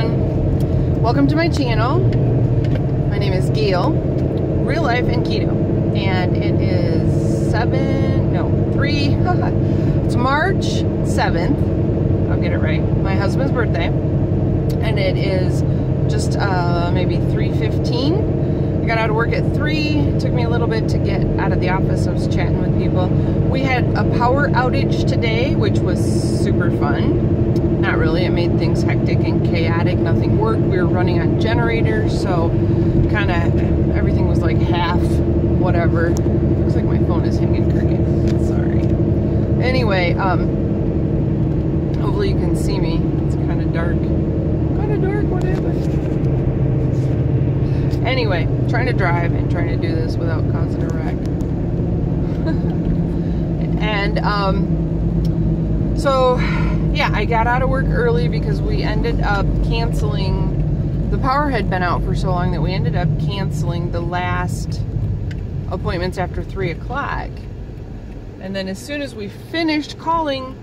everyone. Welcome to my channel. My name is Gail, Real Life and Keto, and it is it's March 7th. I'll get it right. My husband's birthday, and it is just maybe 3:15. I got out of work at 3. It took me a little bit to get out of the office. I was chatting with people. We had a power outage today, which was super fun. Not really. It made things hectic and chaotic. Nothing worked. We were running on generators, so kind of everything was like half whatever. Looks like my phone is hanging crooked. Sorry. Anyway, hopefully you can see me. It's kind of dark. What happened? Anyway, trying to drive and trying to do this without causing a wreck. And so yeah, I got out of work early because we ended up canceling. The power had been out for so long that we ended up canceling the last appointments after 3 o'clock. And then as soon as we finished calling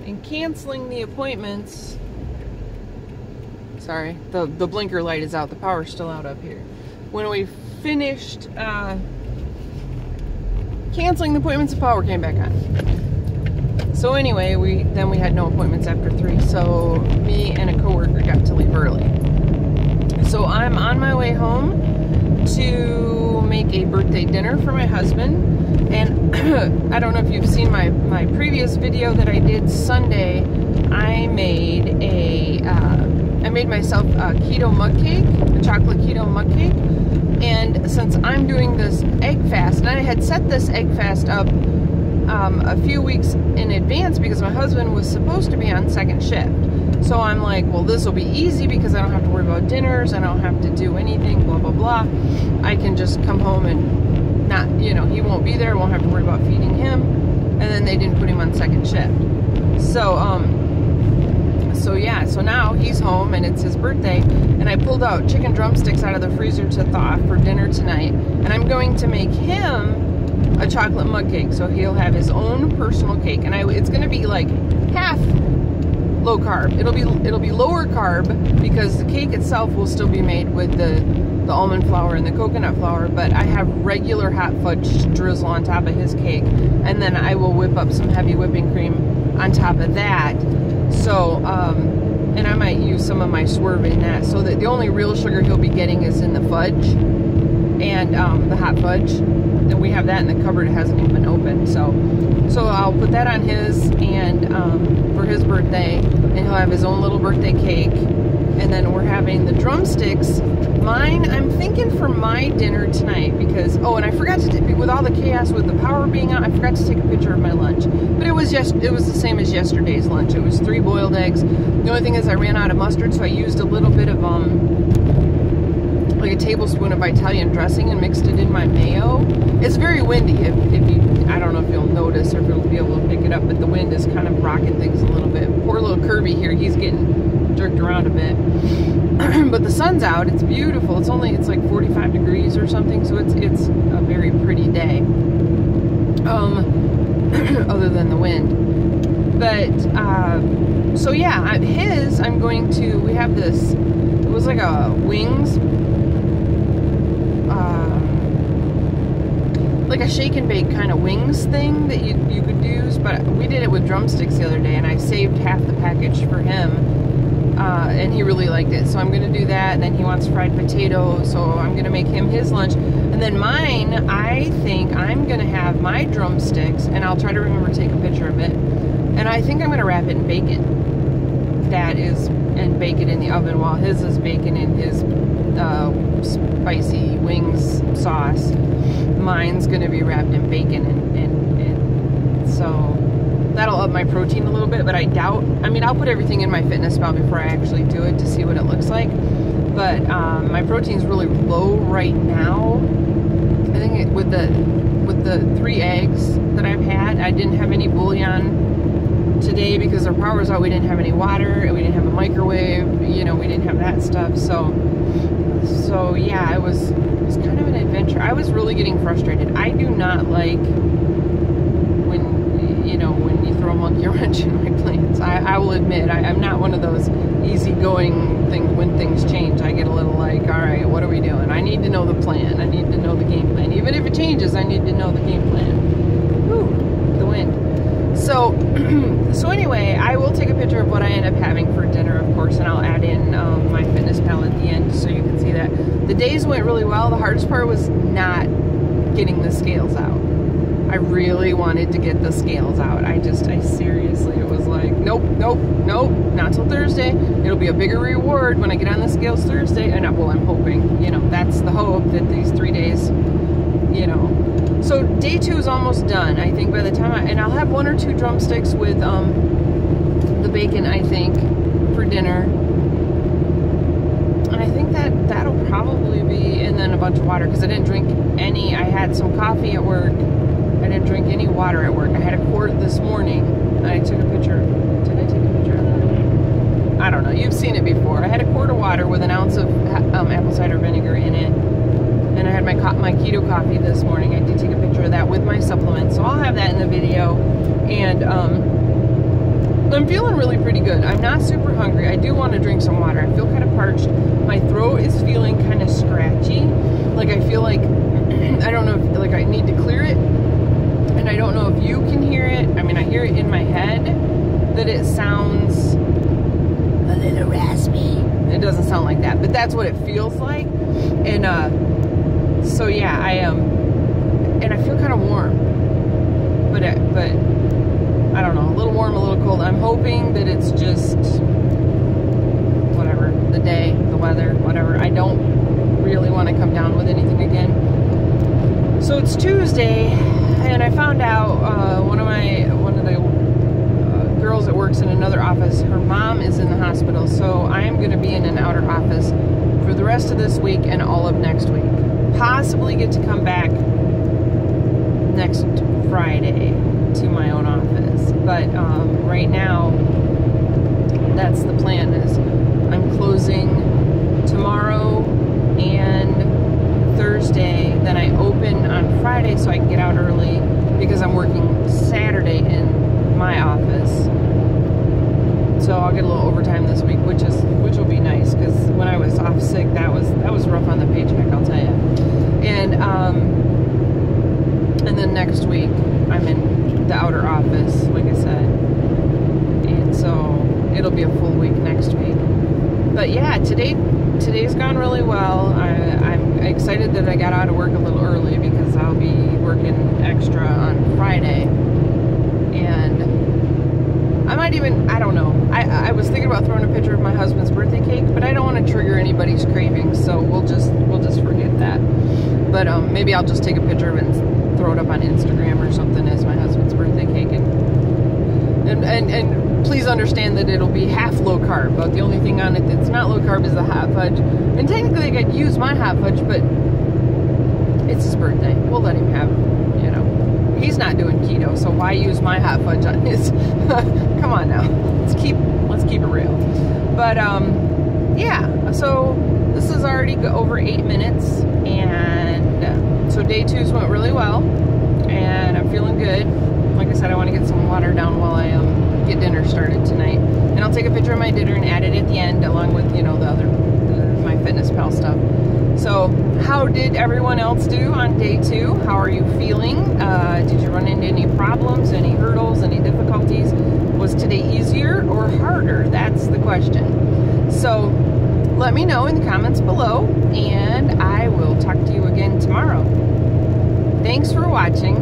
and canceling the appointments, sorry, the blinker light is out. The power's still out up here. When we finished canceling the appointments, the power came back on. So anyway, we had no appointments after 3. So me and a coworker got to leave early. So I'm on my way home to make a birthday dinner for my husband. And I don't know if you've seen my previous video that I did Sunday. I made myself a keto mug cake, a chocolate keto mug cake. And since I'm doing this egg fast, and I had set this egg fast up a few weeks in advance because my husband was supposed to be on second shift. So I'm like, well, this will be easy because I don't have to worry about dinners. I don't have to do anything, blah, blah, blah. I can just come home and not, he won't be there. I won't have to worry about feeding him. And then they didn't put him on second shift. So yeah, so now he's home and it's his birthday, and I pulled out chicken drumsticks out of the freezer to thaw for dinner tonight, and I'm going to make him a chocolate mug cake, so he'll have his own personal cake, and it's going to be like half low carb. It'll be lower carb because the cake itself will still be made with the almond flour and the coconut flour, but I have regular hot fudge drizzle on top of his cake, and then I will whip up some heavy whipping cream on top of that. So, and I might use some of my swerve in that, so that the only real sugar he'll be getting is in the fudge and the hot fudge. And we have that in the cupboard. It hasn't even been opened. So I'll put that on his and for his birthday, and he'll have his own little birthday cake. And then we're having the drumsticks. Mine, I'm thinking for my dinner tonight because, and I forgot to, with all the chaos with the power being out, I forgot to take a picture of my lunch. But it was the same as yesterday's lunch. It was 3 boiled eggs. The only thing is I ran out of mustard, so I used a little bit of, like a tablespoon of Italian dressing and mixed it in my mayo. It's very windy. If you, I don't know if you'll notice or if you'll be able to pick it up, but the wind is kind of rocking things a little bit. Poor little Kirby here, he's getting jerked around a bit. But the sun's out. It's beautiful. It's like 45 degrees or something, so it's a very pretty day. Other than the wind. But so yeah, we have this, it was like a wings, like a shake and bake kind of wings thing that you could use, but we did it with drumsticks the other day, and I saved half the package for him. And he really liked it, so I'm going to do that. And then he wants fried potatoes, so I'm going to make him his lunch. And then mine, I think I'm going to have my drumsticks, and I'll try to remember to take a picture of it. And I think I'm going to wrap it in bacon. And bake it in the oven while his is baking in his spicy wings sauce. Mine's going to be wrapped in bacon, and so that'll up my protein a little bit, but I doubt, I'll put everything in my fitness pal before I actually do it to see what it looks like, but my protein's really low right now. I think with the 3 eggs that I've had, I didn't have any bouillon today because our power was out. We didn't have any water, and we didn't have a microwave, we didn't have that stuff, so yeah, it was kind of an adventure. I was really getting frustrated. I do not like when you throw a monkey wrench in my plans. I will admit, I'm not one of those easygoing things. When game plan. I need to know the game plan. Even if it changes, I need to know the game plan. Whew, the wind. So, so anyway, I will take a picture of what I end up having for dinner, of course, and I'll add in my fitness pal at the end so you can see that. The days went really well. The hardest part was not getting the scales out. I really wanted to get the scales out. I seriously, it was like, nope, not till Thursday. It'll be a bigger reward when I get on the scales Thursday. And well, I'm hoping, you know, that's the hope that these 3 days, you know. So day 2 is almost done. I think by the time and I'll have 1 or 2 drumsticks with the bacon, I think, for dinner. And I think that'll probably be, and then a bunch of water, because I didn't drink any. I had some coffee at work. I didn't drink any water at work. I had a quart this morning, and I took a picture. Did I take a picture of that? I don't know. You've seen it before. I had a quart of water with an ounce of apple cider vinegar in it, and I had my keto coffee this morning. I did take a picture of that with my supplements, so I'll have that in the video. And I'm feeling really pretty good. I'm not super hungry. I do want to drink some water. I feel kind of parched. My throat is feeling kind of scratchy. Like I feel like, I don't know if like I need to clear it. And I don't know if you can hear it. I mean, I hear it in my head that it sounds a little raspy. It doesn't sound like that, but that's what it feels like. And so yeah, I and I feel kind of warm, but I don't know, a little warm, a little cold. I'm hoping that it's just whatever, the day, the weather, whatever. I don't really want to come down with anything again. So it's Tuesday, and I found out one of the girls that works in another office, her mom is in the hospital, so I am going to be in an outer office for the rest of this week and all of next week. Possibly get to come back next Friday to my own office, but right now that's the plan. Is I'm closing tomorrow and Thursday, then I open on Friday so I can get out early because I'm working Saturday in my office. So I'll get a little overtime this week, which will be nice, because when I was off sick, that was rough on the paycheck, I'll tell you. And then next week I'm in the outer office, like I said, and so it'll be a full week next week. But yeah, today's gone really well. I'm excited that I got out of work a little early because I'll be working extra on Friday. And I might even, I don't know. I was thinking about throwing a picture of my husband's birthday cake, but I don't want to trigger anybody's cravings, so we'll just forget that. But maybe I'll just take a picture of it and throw it up on Instagram or something as my husband's birthday cake. And please understand that it'll be half low carb, but the only thing on it that's not low carb is the hot fudge. And technically I could use my hot fudge, but it's his birthday. We'll let him have, you know, he's not doing keto, so why use my hot fudge on his? Come on now, let's keep it real. But yeah, so this is already over 8 minutes, and so day 2's went really well, and I'm feeling good. Like I said, I want to get some water down while I get dinner started tonight. And I'll take a picture of my dinner and add it at the end, along with, you know, my Fitness Pal stuff. So how did everyone else do on day 2? How are you feeling? Did you run into any problems, any hurdles, any difficulties? Was today easier or harder? That's the question. So let me know in the comments below, and I will talk to you again tomorrow. Thanks for watching.